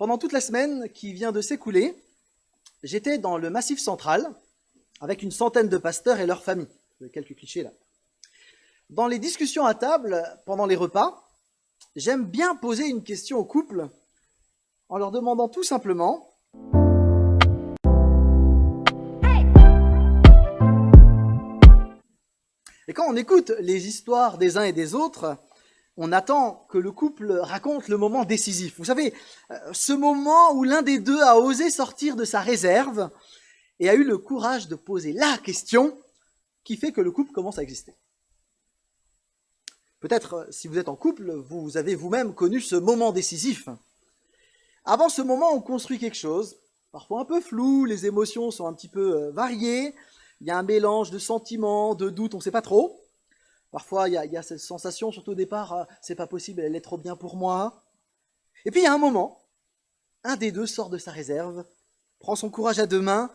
Pendant toute la semaine qui vient de s'écouler, j'étais dans le Massif central avec une centaine de pasteurs et leurs familles. Quelques clichés là. Dans les discussions à table, pendant les repas, j'aime bien poser une question aux couples en leur demandant tout simplement Et quand on écoute les histoires des uns et des autres, on attend que le couple raconte le moment décisif. Vous savez, ce moment où l'un des deux a osé sortir de sa réserve et a eu le courage de poser la question qui fait que le couple commence à exister. Peut-être, si vous êtes en couple, vous avez vous-même connu ce moment décisif. Avant ce moment, on construit quelque chose, parfois un peu flou, les émotions sont un petit peu variées, il y a un mélange de sentiments, de doutes, on ne sait pas trop. Parfois, il y a cette sensation, surtout au départ, c'est pas possible, elle est trop bien pour moi. Et puis, il y a un moment, un des deux sort de sa réserve, prend son courage à deux mains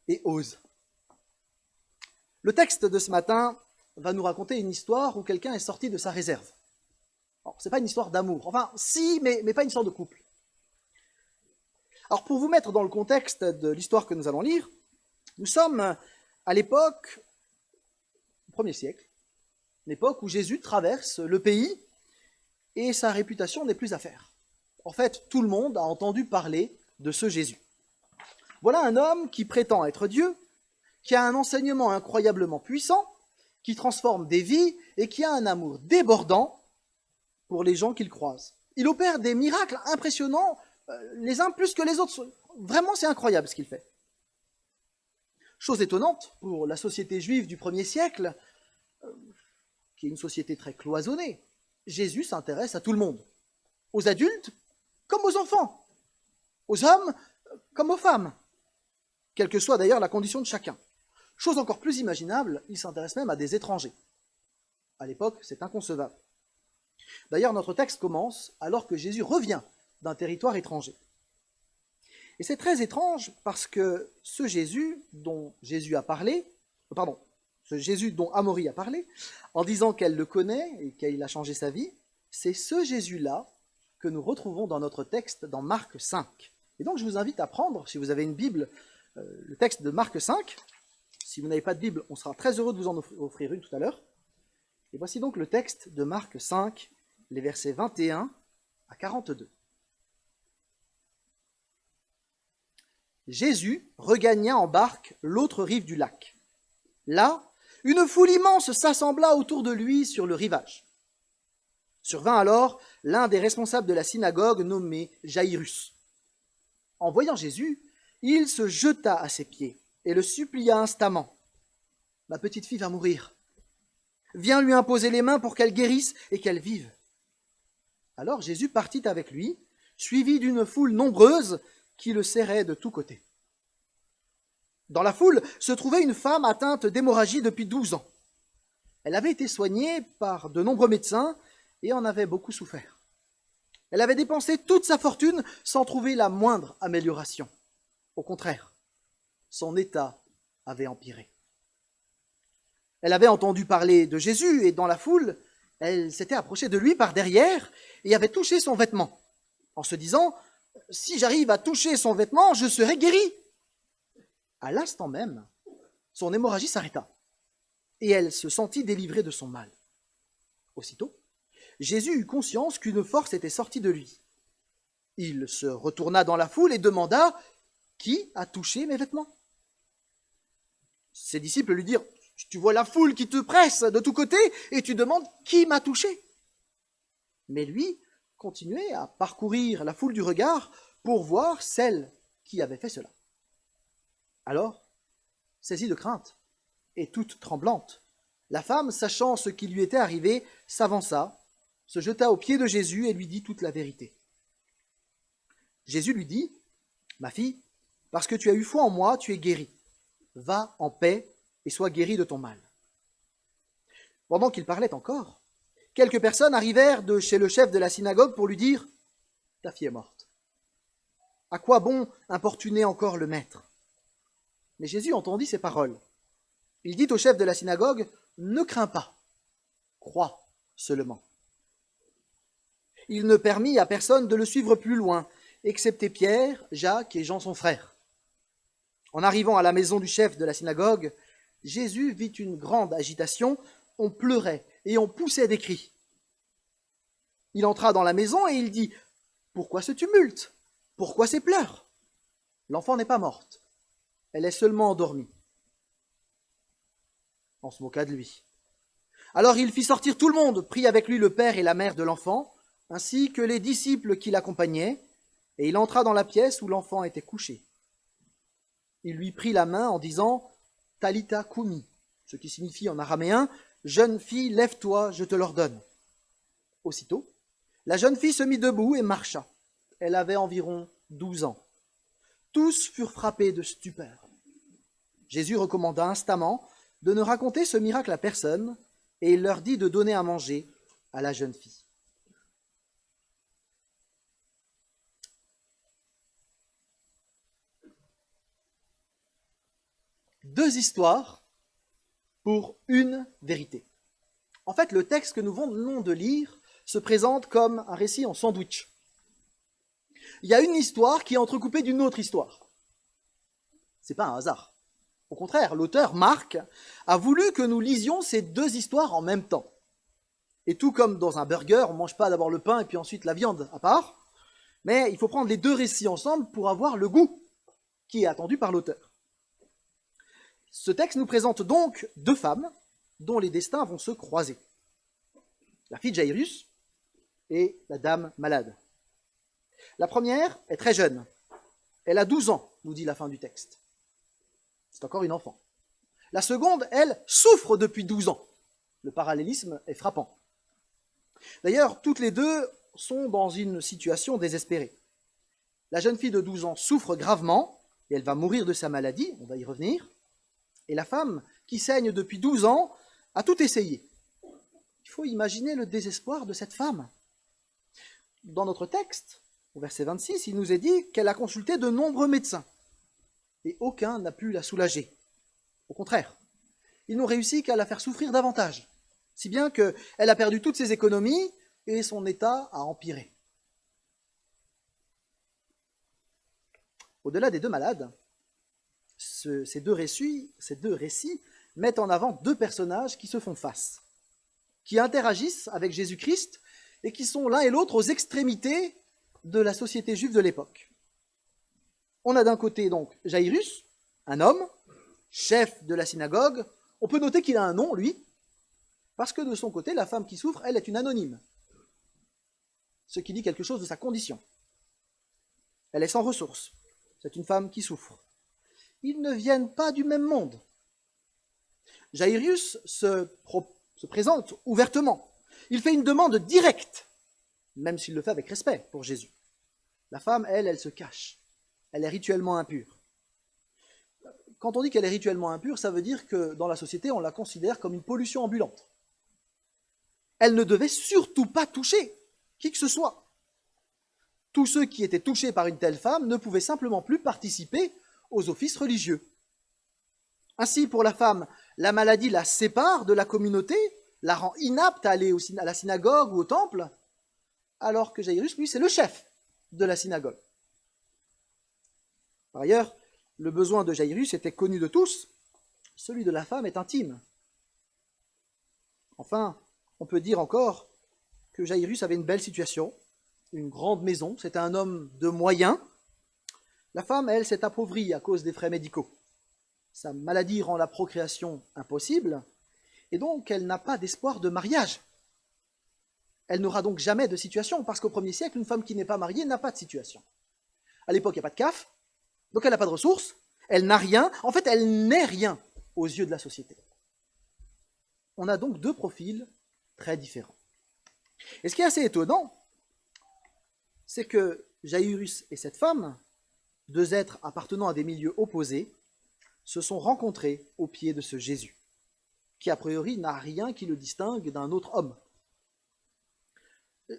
et ose. Le texte de ce matin va nous raconter une histoire où quelqu'un est sorti de sa réserve. Alors, c'est pas une histoire d'amour. Enfin, si, mais pas une histoire de couple. Alors, pour vous mettre dans le contexte de l'histoire que nous allons lire, nous sommes à l'époque du 1er siècle, l'époque où Jésus traverse le pays et sa réputation n'est plus à faire. En fait, tout le monde a entendu parler de ce Jésus. Voilà un homme qui prétend être Dieu, qui a un enseignement incroyablement puissant, qui transforme des vies et qui a un amour débordant pour les gens qu'il croise. Il opère des miracles impressionnants, les uns plus que les autres. Vraiment, c'est incroyable ce qu'il fait. Chose étonnante pour la société juive du 1er siècle, qui est une société très cloisonnée, Jésus s'intéresse à tout le monde, aux adultes comme aux enfants, aux hommes comme aux femmes, quelle que soit d'ailleurs la condition de chacun. Chose encore plus imaginable, il s'intéresse même à des étrangers. À l'époque, c'est inconcevable. D'ailleurs, notre texte commence alors que Jésus revient d'un territoire étranger. Et c'est très étrange parce que ce Jésus dont Amaury a parlé, en disant qu'elle le connaît et qu'il a changé sa vie, c'est ce Jésus-là que nous retrouvons dans notre texte dans Marc 5. Et donc je vous invite à prendre, si vous avez une Bible, le texte de Marc 5. Si vous n'avez pas de Bible, on sera très heureux de vous en offrir une tout à l'heure. Et voici donc le texte de Marc 5, les versets 21 à 42. Jésus regagna en barque l'autre rive du lac. Là, une foule immense s'assembla autour de lui sur le rivage. Survint alors l'un des responsables de la synagogue nommé Jaïrus. En voyant Jésus, il se jeta à ses pieds et le supplia instamment. « Ma petite fille va mourir. Viens lui imposer les mains pour qu'elle guérisse et qu'elle vive. » Alors Jésus partit avec lui, suivi d'une foule nombreuse qui le serrait de tous côtés. Dans la foule se trouvait une femme atteinte d'hémorragie depuis 12 ans. Elle avait été soignée par de nombreux médecins et en avait beaucoup souffert. Elle avait dépensé toute sa fortune sans trouver la moindre amélioration. Au contraire, son état avait empiré. Elle avait entendu parler de Jésus et dans la foule, elle s'était approchée de lui par derrière et avait touché son vêtement, en se disant « Si j'arrive à toucher son vêtement, je serai guérie !» À l'instant même, son hémorragie s'arrêta et elle se sentit délivrée de son mal. Aussitôt, Jésus eut conscience qu'une force était sortie de lui. Il se retourna dans la foule et demanda « Qui a touché mes vêtements ?» Ses disciples lui dirent « Tu vois la foule qui te presse de tous côtés et tu demandes « Qui m'a touché ?» Mais lui continuait à parcourir la foule du regard pour voir celle qui avait fait cela. Alors, saisie de crainte et toute tremblante, la femme, sachant ce qui lui était arrivé, s'avança, se jeta aux pieds de Jésus et lui dit toute la vérité. Jésus lui dit « Ma fille, parce que tu as eu foi en moi, tu es guérie. Va en paix et sois guérie de ton mal. » Pendant qu'il parlait encore, quelques personnes arrivèrent de chez le chef de la synagogue pour lui dire « Ta fille est morte. À quoi bon importuner encore le maître ?» Mais Jésus entendit ces paroles. Il dit au chef de la synagogue « Ne crains pas, crois seulement. » Il ne permit à personne de le suivre plus loin, excepté Pierre, Jacques et Jean son frère. En arrivant à la maison du chef de la synagogue, Jésus vit une grande agitation, on pleurait et on poussait des cris. Il entra dans la maison et il dit « Pourquoi ce tumulte? Pourquoi ces pleurs? L'enfant n'est pas morte, elle est seulement endormie. » On se moqua de lui. Alors il fit sortir tout le monde, prit avec lui le père et la mère de l'enfant, ainsi que les disciples qui l'accompagnaient, et il entra dans la pièce où l'enfant était couché. Il lui prit la main en disant « Talitha koumi », ce qui signifie en araméen « Jeune fille, lève-toi, je te l'ordonne ». Aussitôt, la jeune fille se mit debout et marcha. Elle avait environ 12 ans. Tous furent frappés de stupeur. Jésus recommanda instamment de ne raconter ce miracle à personne, et il leur dit de donner à manger à la jeune fille. Deux histoires pour une vérité. En fait, le texte que nous venons de lire se présente comme un récit en sandwich. Il y a une histoire qui est entrecoupée d'une autre histoire. Ce n'est pas un hasard. Au contraire, l'auteur, Marc, a voulu que nous lisions ces deux histoires en même temps. Et tout comme dans un burger, on ne mange pas d'abord le pain et puis ensuite la viande à part, mais il faut prendre les deux récits ensemble pour avoir le goût qui est attendu par l'auteur. Ce texte nous présente donc deux femmes dont les destins vont se croiser. La fille de Jairus et la dame malade. La première est très jeune. Elle a 12 ans, nous dit la fin du texte. C'est encore une enfant. La seconde, elle, souffre depuis 12 ans. Le parallélisme est frappant. D'ailleurs, toutes les deux sont dans une situation désespérée. La jeune fille de 12 ans souffre gravement, et elle va mourir de sa maladie, on va y revenir. Et la femme, qui saigne depuis 12 ans, a tout essayé. Il faut imaginer le désespoir de cette femme. Dans notre texte, au verset 26, il nous est dit qu'elle a consulté de nombreux médecins, et aucun n'a pu la soulager. Au contraire, ils n'ont réussi qu'à la faire souffrir davantage, si bien qu'elle a perdu toutes ses économies et son état a empiré. Au-delà des deux malades, ces deux récits mettent en avant deux personnages qui se font face, qui interagissent avec Jésus-Christ et qui sont l'un et l'autre aux extrémités de la société juive de l'époque. On a d'un côté donc Jairus, un homme, chef de la synagogue. On peut noter qu'il a un nom, lui, parce que de son côté, la femme qui souffre, elle est une anonyme, ce qui dit quelque chose de sa condition. Elle est sans ressources. C'est une femme qui souffre. Ils ne viennent pas du même monde. Jairus se présente ouvertement. Il fait une demande directe, même s'il le fait avec respect pour Jésus. La femme, elle se cache. Elle est rituellement impure. Quand on dit qu'elle est rituellement impure, ça veut dire que dans la société, on la considère comme une pollution ambulante. Elle ne devait surtout pas toucher qui que ce soit. Tous ceux qui étaient touchés par une telle femme ne pouvaient simplement plus participer aux offices religieux. Ainsi, pour la femme, la maladie la sépare de la communauté, la rend inapte à aller à la synagogue ou au temple, alors que Jairus, lui, c'est le chef de la synagogue. Par ailleurs, le besoin de Jairus était connu de tous, celui de la femme est intime. Enfin, on peut dire encore que Jairus avait une belle situation, une grande maison, c'était un homme de moyens. La femme, elle, s'est appauvrie à cause des frais médicaux. Sa maladie rend la procréation impossible, et donc elle n'a pas d'espoir de mariage. Elle n'aura donc jamais de situation, parce qu'au 1er siècle, une femme qui n'est pas mariée n'a pas de situation. À l'époque, il n'y a pas de CAF, donc elle n'a pas de ressources, elle n'a rien, en fait elle n'est rien aux yeux de la société. On a donc deux profils très différents. Et ce qui est assez étonnant, c'est que Jairus et cette femme, deux êtres appartenant à des milieux opposés, se sont rencontrés au pied de ce Jésus, qui a priori n'a rien qui le distingue d'un autre homme.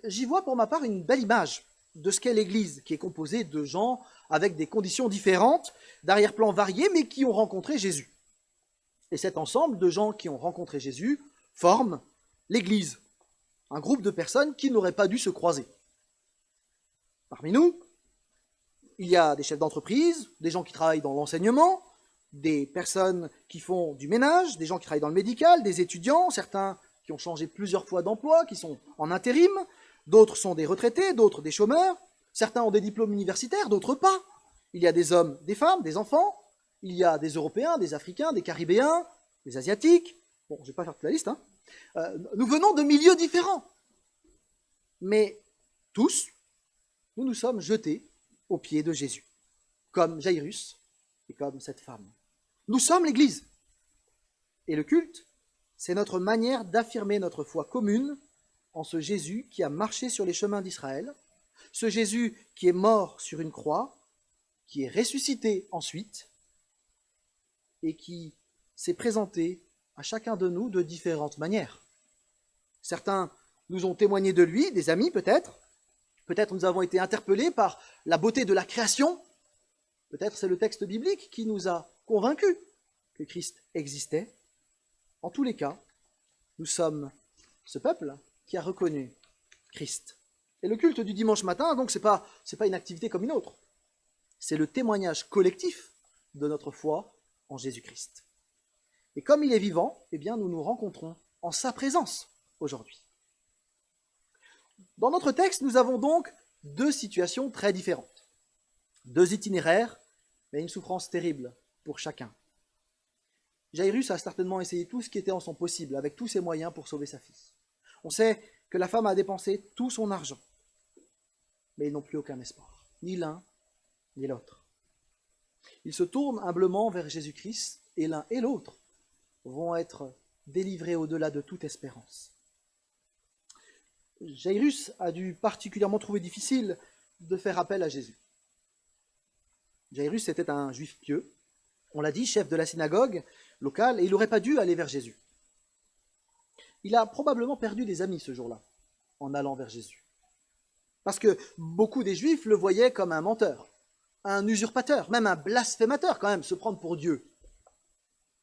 J'y vois pour ma part une belle image de ce qu'est l'Église, qui est composée de gens avec des conditions différentes, d'arrière-plans variés, mais qui ont rencontré Jésus. Et cet ensemble de gens qui ont rencontré Jésus forme l'Église, un groupe de personnes qui n'auraient pas dû se croiser. Parmi nous, Il y a des chefs d'entreprise, des gens qui travaillent dans l'enseignement, des personnes qui font du ménage, des gens qui travaillent dans le médical, des étudiants, certains qui ont changé plusieurs fois d'emploi, qui sont en intérim, d'autres sont des retraités, d'autres des chômeurs, certains ont des diplômes universitaires, d'autres pas. Il y a des hommes, des femmes, des enfants, il y a des Européens, des Africains, des Caribéens, des Asiatiques. Bon, je ne vais pas faire toute la liste, hein. Nous venons de milieux différents. Mais tous, nous nous sommes jetés aux pieds de Jésus, comme Jairus et comme cette femme. Nous sommes l'Église. Et le culte, c'est notre manière d'affirmer notre foi commune en ce Jésus qui a marché sur les chemins d'Israël, ce Jésus qui est mort sur une croix, qui est ressuscité ensuite, et qui s'est présenté à chacun de nous de différentes manières. Certains nous ont témoigné de lui, des amis peut-être, peut-être nous avons été interpellés par la beauté de la création, peut-être c'est le texte biblique qui nous a convaincus que Christ existait. En tous les cas, nous sommes ce peuple qui a reconnu Christ. Et le culte du dimanche matin, donc, c'est pas une activité comme une autre. C'est le témoignage collectif de notre foi en Jésus-Christ. Et comme il est vivant, eh bien, nous nous rencontrons en sa présence aujourd'hui. Dans notre texte, nous avons donc deux situations très différentes. Deux itinéraires, mais une souffrance terrible pour chacun. Jairus a certainement essayé tout ce qui était en son possible, avec tous ses moyens pour sauver sa fille. On sait que la femme a dépensé tout son argent, mais ils n'ont plus aucun espoir, ni l'un ni l'autre. Ils se tournent humblement vers Jésus-Christ, et l'un et l'autre vont être délivrés au-delà de toute espérance. Jairus a dû particulièrement trouver difficile de faire appel à Jésus. Jairus était un juif pieux, on l'a dit, chef de la synagogue locale, et il n'aurait pas dû aller vers Jésus. Il a probablement perdu des amis ce jour-là, en allant vers Jésus. Parce que beaucoup des Juifs le voyaient comme un menteur, un usurpateur, même un blasphémateur quand même, se prendre pour Dieu.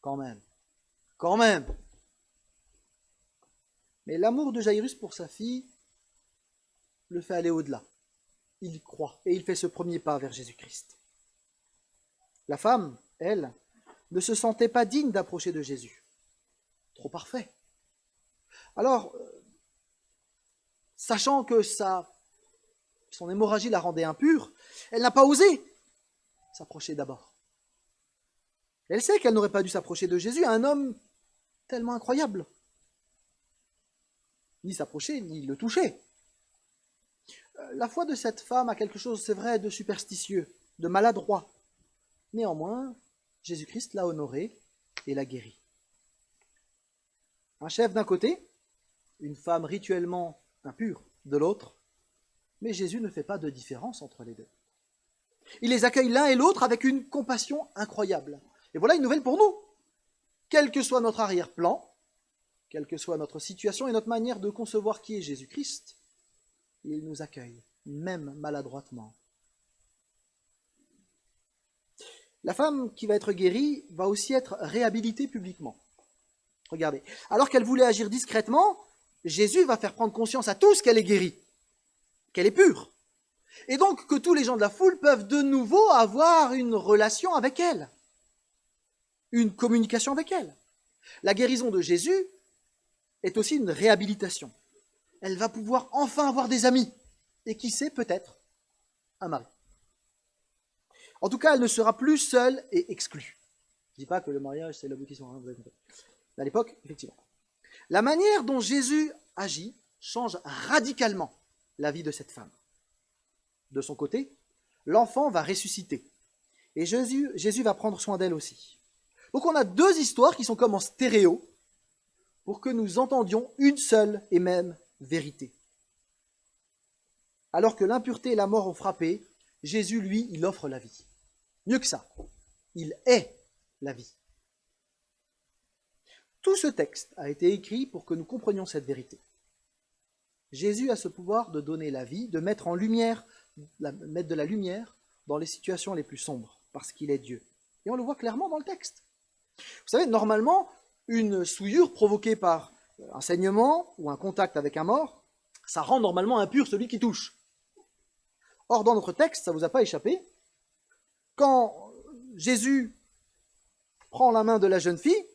Quand même. Mais l'amour de Jairus pour sa fille le fait aller au-delà. Il croit et il fait ce premier pas vers Jésus-Christ. La femme, elle, ne se sentait pas digne d'approcher de Jésus. Trop parfait. Alors, sachant que son hémorragie la rendait impure, elle n'a pas osé s'approcher d'abord. Elle sait qu'elle n'aurait pas dû s'approcher de Jésus, un homme tellement incroyable. Ni s'approcher, ni le toucher. La foi de cette femme a quelque chose, c'est vrai, de superstitieux, de maladroit. Néanmoins, Jésus-Christ l'a honorée et l'a guérie. Un chef d'un côté, une femme rituellement impure de l'autre, mais Jésus ne fait pas de différence entre les deux. Il les accueille l'un et l'autre avec une compassion incroyable. Et voilà une nouvelle pour nous. Quel que soit notre arrière-plan, quelle que soit notre situation et notre manière de concevoir qui est Jésus-Christ, il nous accueille, même maladroitement. La femme qui va être guérie va aussi être réhabilitée publiquement. Regardez, alors qu'elle voulait agir discrètement, Jésus va faire prendre conscience à tous qu'elle est guérie, qu'elle est pure. Et donc que tous les gens de la foule peuvent de nouveau avoir une relation avec elle, une communication avec elle. La guérison de Jésus est aussi une réhabilitation. Elle va pouvoir enfin avoir des amis, et qui sait, peut-être, un mari. En tout cas, elle ne sera plus seule et exclue. Je ne dis pas que le mariage, c'est l'aboutissement, hein, vous avez compris. À l'époque, effectivement. La manière dont Jésus agit change radicalement la vie de cette femme. De son côté, l'enfant va ressusciter. Et Jésus va prendre soin d'elle aussi. Donc on a deux histoires qui sont comme en stéréo pour que nous entendions une seule et même vérité. Alors que l'impureté et la mort ont frappé, Jésus, lui, il offre la vie. Mieux que ça, il est la vie. Tout ce texte a été écrit pour que nous comprenions cette vérité. Jésus a ce pouvoir de donner la vie, de mettre de la lumière dans les situations les plus sombres, parce qu'il est Dieu. Et on le voit clairement dans le texte. Vous savez, normalement, une souillure provoquée par un saignement ou un contact avec un mort, ça rend normalement impur celui qui touche. Or, dans notre texte, ça ne vous a pas échappé, quand Jésus prend la main de la jeune fille,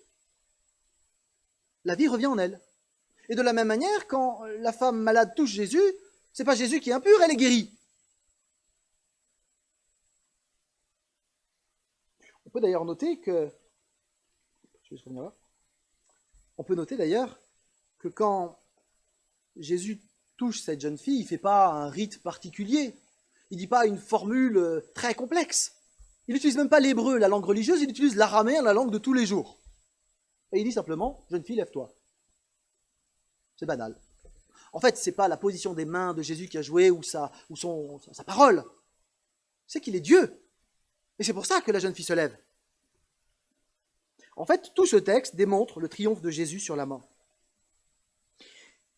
la vie revient en elle. Et de la même manière, quand la femme malade touche Jésus, c'est pas Jésus qui est impur, elle est guérie. On peut d'ailleurs noter que, quand Jésus touche cette jeune fille, il ne fait pas un rite particulier, il ne dit pas une formule très complexe. Il n'utilise même pas l'hébreu, la langue religieuse, il utilise l'araméen, la langue de tous les jours. Et il dit simplement, jeune fille, lève-toi. C'est banal. En fait, ce n'est pas la position des mains de Jésus qui a joué ou sa parole. C'est qu'il est Dieu. Et c'est pour ça que la jeune fille se lève. En fait, tout ce texte démontre le triomphe de Jésus sur la mort.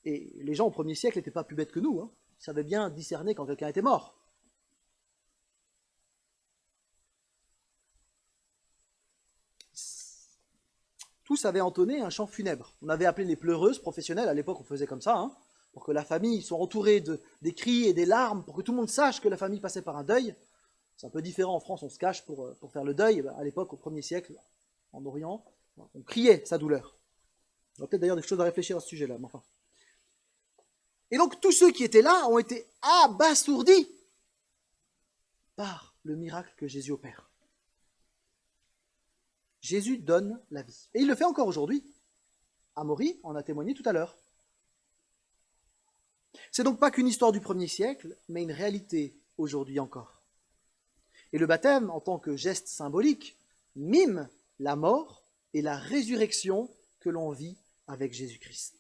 Et les gens au 1er siècle n'étaient pas plus bêtes que nous. Hein. Ils savaient bien discerner quand quelqu'un était mort. Tous avaient entonné un chant funèbre. On avait appelé les pleureuses professionnelles, à l'époque on faisait comme ça, hein, pour que la famille soit entourée des cris et des larmes, pour que tout le monde sache que la famille passait par un deuil. C'est un peu différent en France, on se cache pour faire le deuil. À l'époque, au 1er siècle, en Orient, on criait sa douleur. On a peut-être d'ailleurs des choses à réfléchir à ce sujet-là, mais enfin. Et donc tous ceux qui étaient là ont été abasourdis par le miracle que Jésus opère. Jésus donne la vie. Et il le fait encore aujourd'hui. Amaury en a témoigné tout à l'heure. C'est donc pas qu'une histoire du 1er siècle, mais une réalité aujourd'hui encore. Et le baptême, en tant que geste symbolique, mime la mort et la résurrection que l'on vit avec Jésus-Christ.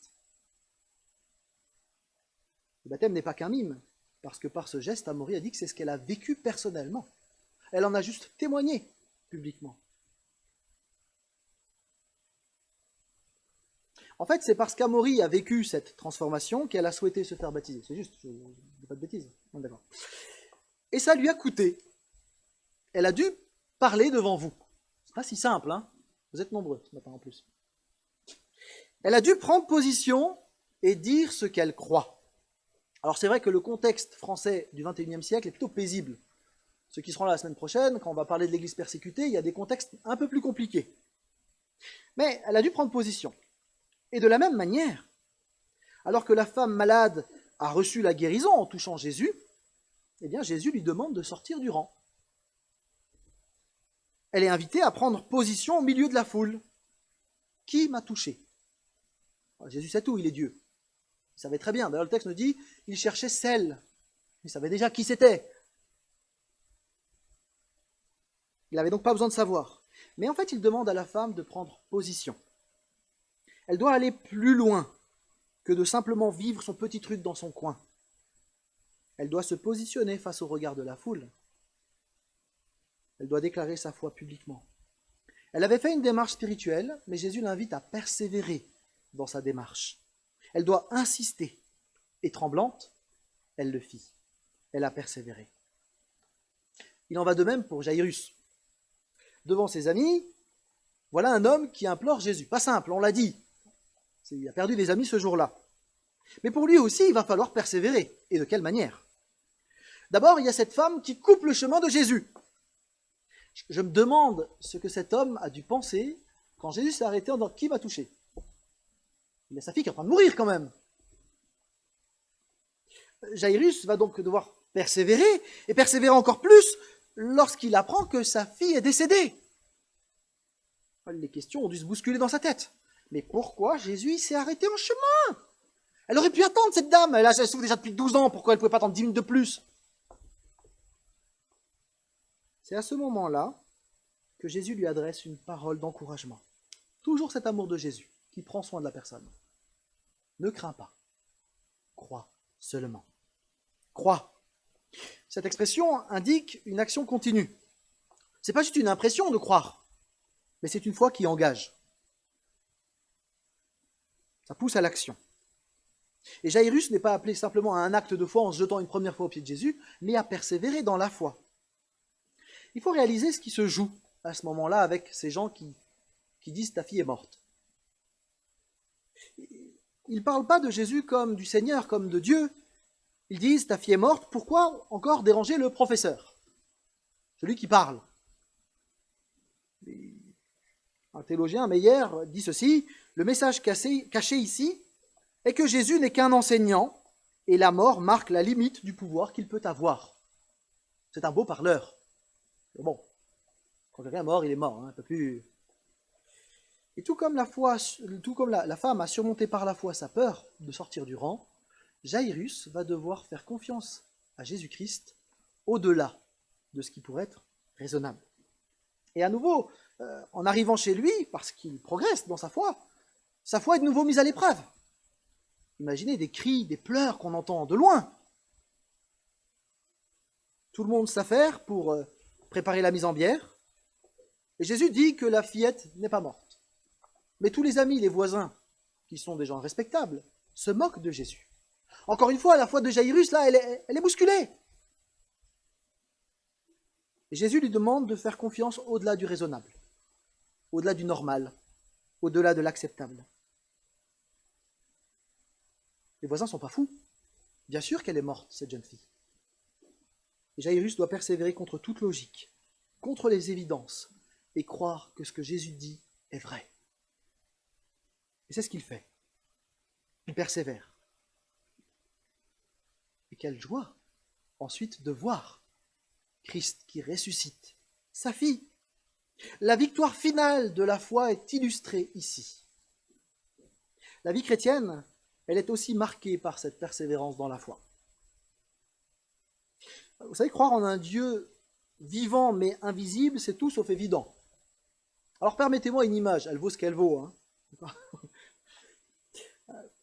Le baptême n'est pas qu'un mime, parce que par ce geste, Amaury a dit que c'est ce qu'elle a vécu personnellement. Elle en a juste témoigné publiquement. En fait, c'est parce qu'Amaury a vécu cette transformation qu'elle a souhaité se faire baptiser. C'est juste, je ne dis pas de bêtises. D'accord. Et ça lui a coûté. Elle a dû parler devant vous. C'est pas si simple, hein. Vous êtes nombreux ce matin en plus. Elle a dû prendre position et dire ce qu'elle croit. Alors c'est vrai que le contexte français du XXIe siècle est plutôt paisible. Ceux qui seront là la semaine prochaine, quand on va parler de l'Église persécutée, il y a des contextes un peu plus compliqués. Mais elle a dû prendre position. Et de la même manière, alors que la femme malade a reçu la guérison en touchant Jésus, eh bien Jésus lui demande de sortir du rang. Elle est invitée à prendre position au milieu de la foule. Qui m'a touché? Jésus sait tout, il est Dieu. Il savait très bien. D'ailleurs, le texte nous dit, il cherchait celle. Il savait déjà qui c'était. Il n'avait donc pas besoin de savoir. Mais en fait, il demande à la femme de prendre position. Elle doit aller plus loin que de simplement vivre son petit truc dans son coin. Elle doit se positionner face au regard de la foule. Elle doit déclarer sa foi publiquement. Elle avait fait une démarche spirituelle, mais Jésus l'invite à persévérer dans sa démarche. Elle doit insister. Et tremblante, elle le fit. Elle a persévéré. Il en va de même pour Jairus. Devant ses amis, voilà un homme qui implore Jésus. Pas simple, on l'a dit. Il a perdu des amis ce jour-là. Mais pour lui aussi, il va falloir persévérer. Et de quelle manière? D'abord, il y a cette femme qui coupe le chemin de Jésus. Je me demande ce que cet homme a dû penser quand Jésus s'est arrêté en disant « Qui m'a touché ?» Il y a sa fille qui est en train de mourir quand même. Jairus va donc devoir persévérer, et persévérer encore plus lorsqu'il apprend que sa fille est décédée. Les questions ont dû se bousculer dans sa tête. Mais pourquoi Jésus s'est arrêté en chemin? Elle aurait pu attendre, cette dame. Elle souffre déjà depuis 12 ans. Pourquoi elle ne pouvait pas attendre 10 minutes de plus? C'est à ce moment-là que Jésus lui adresse une parole d'encouragement. Toujours cet amour de Jésus qui prend soin de la personne. Ne crains pas. Crois seulement. Crois. Cette expression indique une action continue. Ce n'est pas juste une impression de croire, mais c'est une foi qui engage. Ça pousse à l'action. Et Jairus n'est pas appelé simplement à un acte de foi en se jetant une première fois aux pieds de Jésus, mais à persévérer dans la foi. Il faut réaliser ce qui se joue à ce moment-là avec ces gens qui disent « ta fille est morte ». Ils ne parlent pas de Jésus comme du Seigneur, comme de Dieu. Ils disent « ta fille est morte, pourquoi encore déranger le professeur ?» Celui qui parle. Un théologien, Meyer, dit ceci: le message caché ici est que Jésus n'est qu'un enseignant et la mort marque la limite du pouvoir qu'il peut avoir. C'est un beau parleur. Mais bon, quand quelqu'un est mort, il est mort. Hein, il peut plus... Et tout comme la femme a surmonté par la foi sa peur de sortir du rang, Jairus va devoir faire confiance à Jésus-Christ au-delà de ce qui pourrait être raisonnable. Et à nouveau, en arrivant chez lui, parce qu'il progresse dans sa foi est de nouveau mise à l'épreuve. Imaginez des cris, des pleurs qu'on entend de loin. Tout le monde s'affaire pour préparer la mise en bière. Et Jésus dit que la fillette n'est pas morte. Mais tous les amis, les voisins, qui sont des gens respectables, se moquent de Jésus. Encore une fois, la foi de Jairus, là, elle est bousculée. Et Jésus lui demande de faire confiance au-delà du raisonnable, au-delà du normal, au-delà de l'acceptable. Les voisins ne sont pas fous. Bien sûr qu'elle est morte, cette jeune fille. Et Jairus doit persévérer contre toute logique, contre les évidences, et croire que ce que Jésus dit est vrai. Et c'est ce qu'il fait. Il persévère. Et quelle joie, ensuite, de voir Christ qui ressuscite sa fille. La victoire finale de la foi est illustrée ici. La vie chrétienne, elle est aussi marquée par cette persévérance dans la foi. Vous savez, croire en un Dieu vivant mais invisible, c'est tout sauf évident. Alors permettez-moi une image, elle vaut ce qu'elle vaut. Hein.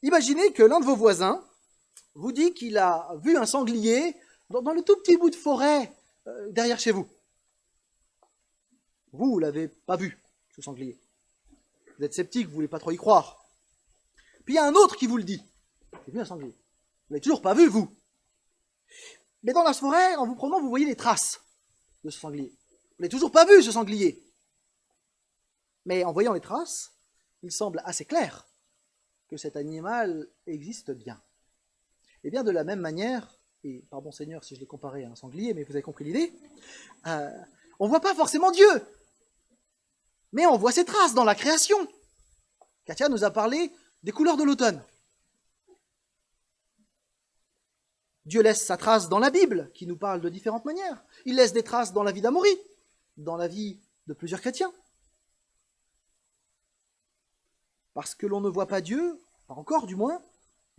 Imaginez que l'un de vos voisins vous dit qu'il a vu un sanglier dans le tout petit bout de forêt derrière chez vous. Vous ne l'avez pas vu, ce sanglier. Vous êtes sceptique, vous ne voulez pas trop y croire. Puis il y a un autre qui vous le dit. J'ai vu un sanglier. Vous ne l'avez toujours pas vu, vous. Mais dans la forêt, en vous promenant, vous voyez les traces de ce sanglier. Vous ne l'avez toujours pas vu, ce sanglier. Mais en voyant les traces, il semble assez clair que cet animal existe bien. Et bien de la même manière, et pardon Seigneur si je l'ai comparé à un sanglier, mais vous avez compris l'idée, on ne voit pas forcément Dieu, mais on voit ses traces dans la création. Katia nous a parlé des couleurs de l'automne. Dieu laisse sa trace dans la Bible, qui nous parle de différentes manières. Il laisse des traces dans la vie d'Amaury, dans la vie de plusieurs chrétiens. Parce que l'on ne voit pas Dieu, pas encore du moins,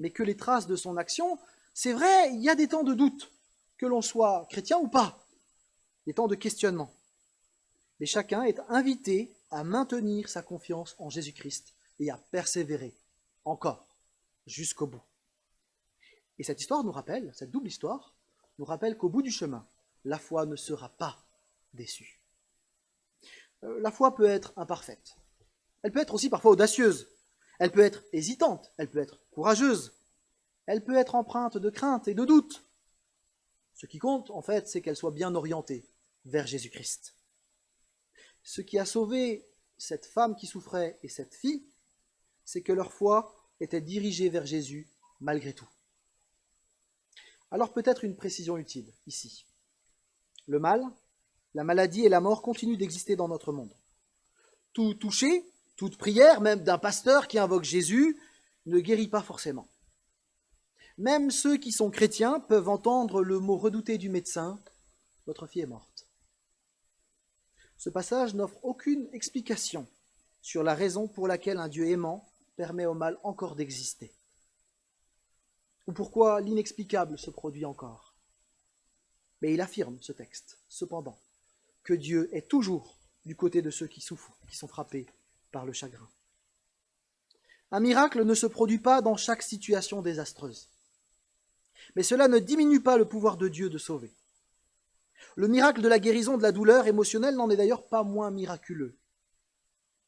mais que les traces de son action, c'est vrai, il y a des temps de doute, que l'on soit chrétien ou pas, des temps de questionnement. Mais chacun est invité à maintenir sa confiance en Jésus-Christ et à persévérer encore jusqu'au bout. Et cette histoire nous rappelle, cette double histoire, nous rappelle qu'au bout du chemin, la foi ne sera pas déçue. La foi peut être imparfaite. Elle peut être aussi parfois audacieuse. Elle peut être hésitante. Elle peut être courageuse. Elle peut être empreinte de crainte et de doute. Ce qui compte, en fait, c'est qu'elle soit bien orientée vers Jésus-Christ. Ce qui a sauvé cette femme qui souffrait et cette fille, c'est que leur foi était dirigée vers Jésus malgré tout. Alors peut-être une précision utile ici. Le mal, la maladie et la mort continuent d'exister dans notre monde. Tout toucher, toute prière, même d'un pasteur qui invoque Jésus, ne guérit pas forcément. Même ceux qui sont chrétiens peuvent entendre le mot redouté du médecin « Votre fille est morte ». Ce passage n'offre aucune explication sur la raison pour laquelle un Dieu aimant permet au mal encore d'exister. Ou pourquoi l'inexplicable se produit encore. Mais il affirme, ce texte, cependant, que Dieu est toujours du côté de ceux qui souffrent, qui sont frappés par le chagrin. Un miracle ne se produit pas dans chaque situation désastreuse. Mais cela ne diminue pas le pouvoir de Dieu de sauver. Le miracle de la guérison de la douleur émotionnelle n'en est d'ailleurs pas moins miraculeux.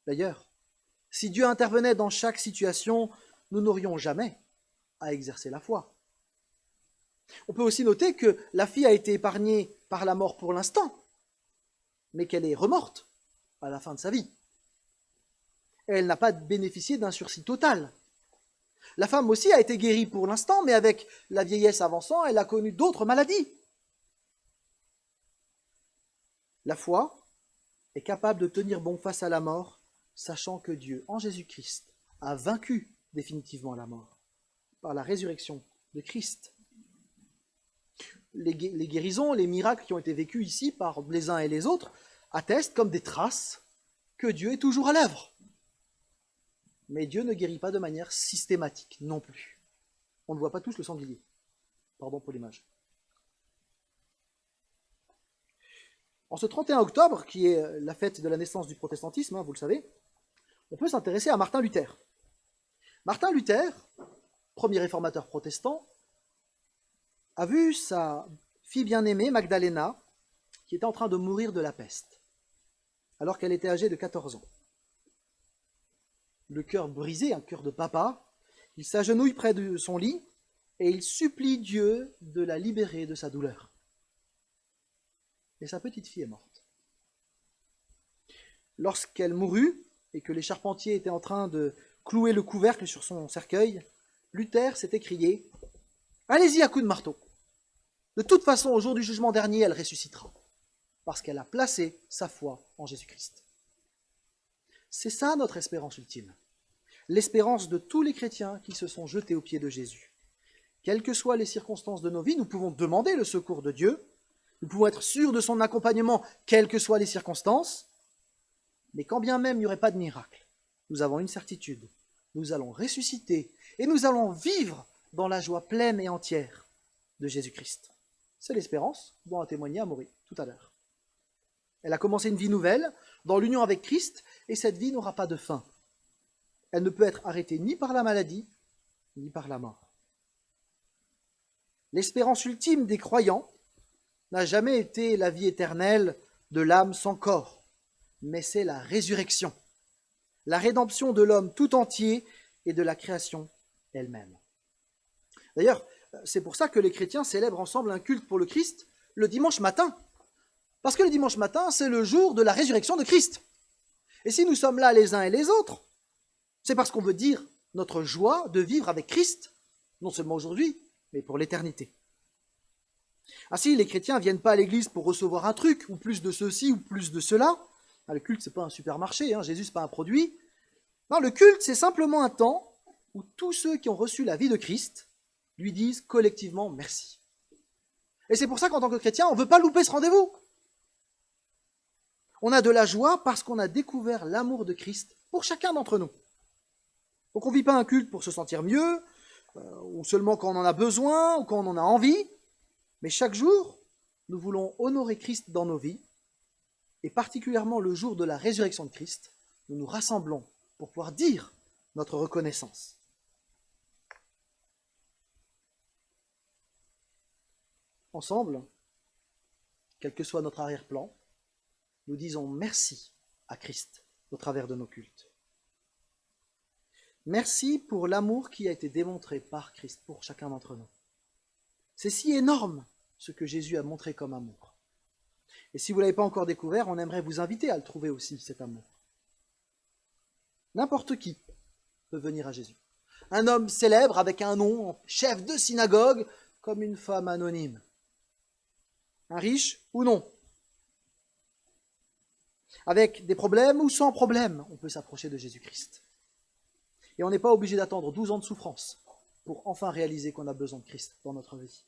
D'ailleurs, si Dieu intervenait dans chaque situation, nous n'aurions jamais à exercer la foi. On peut aussi noter que la fille a été épargnée par la mort pour l'instant, mais qu'elle est remorte à la fin de sa vie. Et elle n'a pas bénéficié d'un sursis total. La femme aussi a été guérie pour l'instant, mais avec la vieillesse avançant, elle a connu d'autres maladies. La foi est capable de tenir bon face à la mort, sachant que Dieu, en Jésus-Christ, a vaincu définitivement la mort par la résurrection de Christ. Les guérisons, les miracles qui ont été vécus ici par les uns et les autres attestent comme des traces que Dieu est toujours à l'œuvre. Mais Dieu ne guérit pas de manière systématique non plus. On ne voit pas tous le sanglier. Pardon pour l'image. En ce 31 octobre, qui est la fête de la naissance du protestantisme, vous le savez, on peut s'intéresser à Martin Luther. Martin Luther, premier réformateur protestant, a vu sa fille bien-aimée, Magdalena, qui était en train de mourir de la peste, alors qu'elle était âgée de 14 ans. Le cœur brisé, un cœur de papa, il s'agenouille près de son lit et il supplie Dieu de la libérer de sa douleur. Et sa petite fille est morte. Lorsqu'elle mourut et que les charpentiers étaient en train de clouer le couvercle sur son cercueil, Luther s'est écrié « Allez-y à coups de marteau. De toute façon, au jour du jugement dernier, elle ressuscitera, parce qu'elle a placé sa foi en Jésus-Christ. » C'est ça notre espérance ultime, l'espérance de tous les chrétiens qui se sont jetés aux pieds de Jésus. Quelles que soient les circonstances de nos vies, nous pouvons demander le secours de Dieu, nous pouvons être sûrs de son accompagnement, quelles que soient les circonstances, mais quand bien même il n'y aurait pas de miracle, nous avons une certitude, nous allons ressusciter et nous allons vivre dans la joie pleine et entière de Jésus-Christ. C'est l'espérance dont a témoigné Amaury tout à l'heure. Elle a commencé une vie nouvelle dans l'union avec Christ et cette vie n'aura pas de fin. Elle ne peut être arrêtée ni par la maladie, ni par la mort. L'espérance ultime des croyants n'a jamais été la vie éternelle de l'âme sans corps, mais c'est la résurrection, la rédemption de l'homme tout entier et de la création elle-même. D'ailleurs, c'est pour ça que les chrétiens célèbrent ensemble un culte pour le Christ le dimanche matin. Parce que le dimanche matin, c'est le jour de la résurrection de Christ. Et si nous sommes là les uns et les autres, c'est parce qu'on veut dire notre joie de vivre avec Christ, non seulement aujourd'hui, mais pour l'éternité. Ainsi, les chrétiens ne viennent pas à l'église pour recevoir un truc, ou plus de ceci, ou plus de cela. Le culte, ce n'est pas un supermarché, Jésus, ce n'est pas un produit. Non, le culte, c'est simplement un temps où tous ceux qui ont reçu la vie de Christ lui disent collectivement merci. Et c'est pour ça qu'en tant que chrétien, on ne veut pas louper ce rendez-vous. On a de la joie parce qu'on a découvert l'amour de Christ pour chacun d'entre nous. Donc on ne vit pas un culte pour se sentir mieux, ou seulement quand on en a besoin, ou quand on en a envie, mais chaque jour, nous voulons honorer Christ dans nos vies, et particulièrement le jour de la résurrection de Christ, nous nous rassemblons pour pouvoir dire notre reconnaissance. Ensemble, quel que soit notre arrière-plan, nous disons merci à Christ au travers de nos cultes. Merci pour l'amour qui a été démontré par Christ pour chacun d'entre nous. C'est si énorme ce que Jésus a montré comme amour. Et si vous ne l'avez pas encore découvert, on aimerait vous inviter à le trouver aussi, cet amour. N'importe qui peut venir à Jésus. Un homme célèbre avec un nom, chef de synagogue, comme une femme anonyme. Un riche ou non. Avec des problèmes ou sans problème, on peut s'approcher de Jésus-Christ. Et on n'est pas obligé d'attendre 12 ans de souffrance pour enfin réaliser qu'on a besoin de Christ dans notre vie.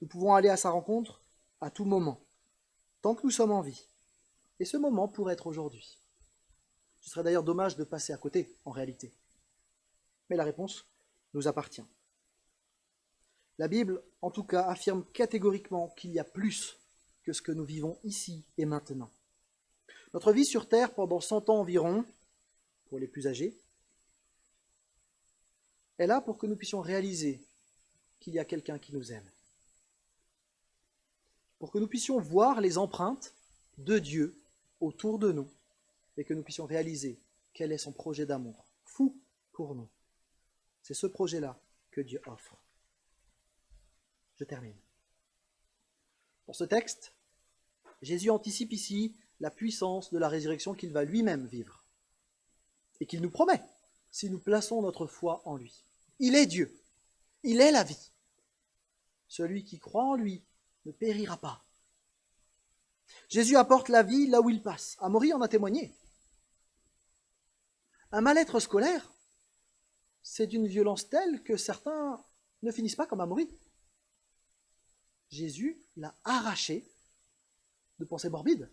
Nous pouvons aller à sa rencontre à tout moment, tant que nous sommes en vie. Et ce moment pourrait être aujourd'hui. Ce serait d'ailleurs dommage de passer à côté, en réalité. Mais la réponse nous appartient. La Bible, en tout cas, affirme catégoriquement qu'il y a plus que ce que nous vivons ici et maintenant. Notre vie sur Terre, pendant 100 ans environ, pour les plus âgés, est là pour que nous puissions réaliser qu'il y a quelqu'un qui nous aime. Pour que nous puissions voir les empreintes de Dieu autour de nous et que nous puissions réaliser quel est son projet d'amour fou pour nous. C'est ce projet-là que Dieu offre. Je termine. Dans ce texte, Jésus anticipe ici la puissance de la résurrection qu'il va lui-même vivre et qu'il nous promet si nous plaçons notre foi en lui. Il est Dieu, il est la vie. Celui qui croit en lui ne périra pas. Jésus apporte la vie là où il passe. Amaury en a témoigné. Un mal-être scolaire, c'est d'une violence telle que certains ne finissent pas comme Amaury. Jésus l'a arraché de pensées morbides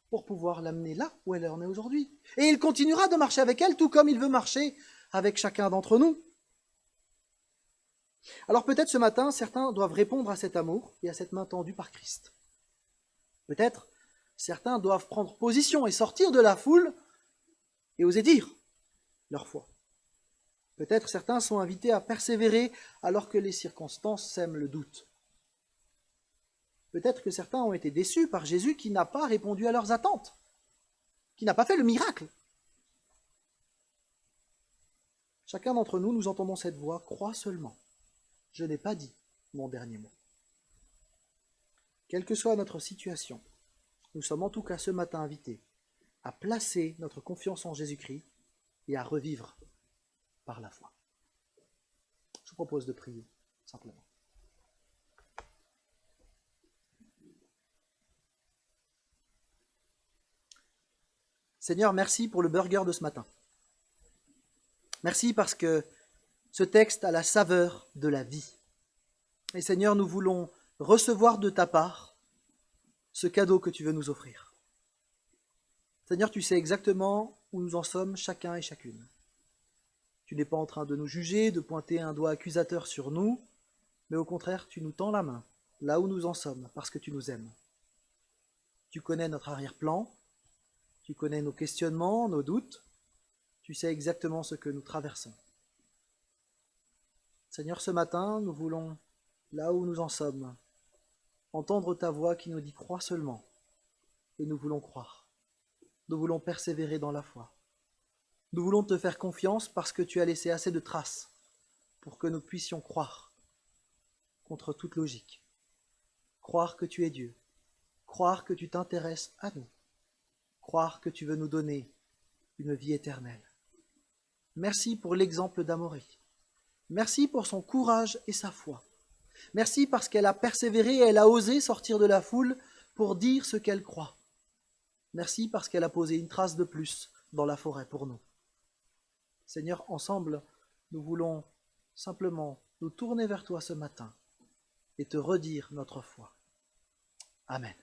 pour pouvoir l'amener là où elle en est aujourd'hui. Et il continuera de marcher avec elle, tout comme il veut marcher avec chacun d'entre nous. Alors peut-être ce matin, certains doivent répondre à cet amour et à cette main tendue par Christ. Peut-être certains doivent prendre position et sortir de la foule et oser dire leur foi. Peut-être certains sont invités à persévérer alors que les circonstances sèment le doute. Peut-être que certains ont été déçus par Jésus qui n'a pas répondu à leurs attentes, qui n'a pas fait le miracle. Chacun d'entre nous, nous entendons cette voix, crois seulement. Je n'ai pas dit mon dernier mot. Quelle que soit notre situation, nous sommes en tout cas ce matin invités à placer notre confiance en Jésus-Christ et à revivre par la foi. Je vous propose de prier simplement. Seigneur, merci pour le burger de ce matin. Merci parce que ce texte a la saveur de la vie. Et Seigneur, nous voulons recevoir de ta part ce cadeau que tu veux nous offrir. Seigneur, tu sais exactement où nous en sommes chacun et chacune. Tu n'es pas en train de nous juger, de pointer un doigt accusateur sur nous, mais au contraire, tu nous tends la main, là où nous en sommes, parce que tu nous aimes. Tu connais notre arrière-plan, tu connais nos questionnements, nos doutes, tu sais exactement ce que nous traversons. Seigneur, ce matin, nous voulons, là où nous en sommes, entendre ta voix qui nous dit « crois seulement », et nous voulons croire. Nous voulons persévérer dans la foi. Nous voulons te faire confiance parce que tu as laissé assez de traces pour que nous puissions croire contre toute logique. Croire que tu es Dieu. Croire que tu t'intéresses à nous. Croire que tu veux nous donner une vie éternelle. Merci pour l'exemple d'Amaury. Merci pour son courage et sa foi. Merci parce qu'elle a persévéré et elle a osé sortir de la foule pour dire ce qu'elle croit. Merci parce qu'elle a posé une trace de plus dans la forêt pour nous. Seigneur, ensemble, nous voulons simplement nous tourner vers toi ce matin et te redire notre foi. Amen.